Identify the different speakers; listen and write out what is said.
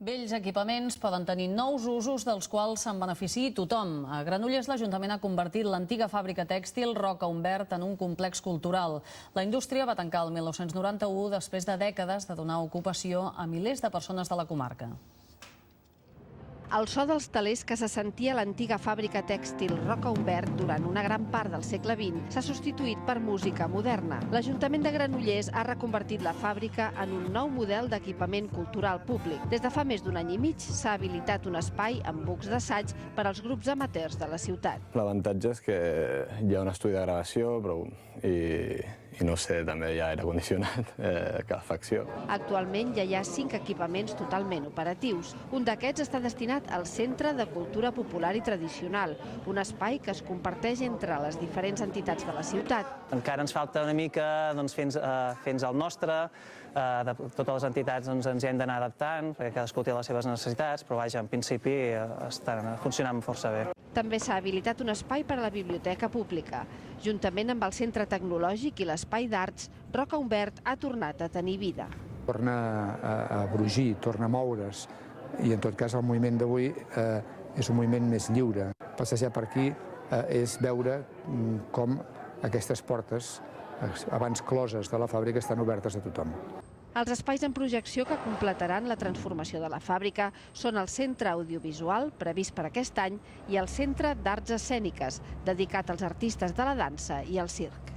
Speaker 1: Vells equipaments poden tenir nous usos dels quals se'n beneficiï tothom. A Granollers l'Ajuntament ha convertit l'antiga fàbrica tèxtil Roca Humbert en un complex cultural. La indústria va tancar el 1991 després de dècades de donar ocupació a milers de persones de la comarca.
Speaker 2: El so dels telers que se sentia a l'antiga fàbrica tèxtil Roca Humbert durant una gran part del segle XX s'ha substituït per música moderna. L'Ajuntament de Granollers ha reconvertit la fàbrica en un nou model d'equipament cultural públic. Des de fa més d'un any i mig s'ha habilitat un espai amb bucs d'assaig per als grups amateurs de la ciutat.
Speaker 3: L'avantatge és que hi ha un estudi de gravació i no sé, també hi ha aire condicionat, calefacció.
Speaker 2: Actualment ja hi ha 5 equipaments totalment operatius. Un d'aquests està destinat al Centre de Cultura Popular i Tradicional, un espai que es comparteix entre les diferents entitats de la ciutat.
Speaker 4: Encara ens falta una mica fer el nostre, totes les entitats ens hi hem d'anar adaptant, perquè cadascú té les seves necessitats, però vaja, en principi estan funcionant força bé.
Speaker 2: També s'ha habilitat un espai per a la biblioteca pública. Juntament amb el Centre Tecnològic i l'Espai d'Arts, Roca Humbert ha tornat a tenir vida.
Speaker 5: Torna a brugir, torna a moure's, i en tot cas el moviment d'avui és un moviment més lliure. Passejar per aquí és veure com aquestes portes, abans closes de la fàbrica, estan obertes a tothom.
Speaker 2: Els espais en projecció que completaran la transformació de la fàbrica són el Centre Audiovisual, previst per aquest any, i el Centre d'Arts Escèniques, dedicat als artistes de la dansa i al circ.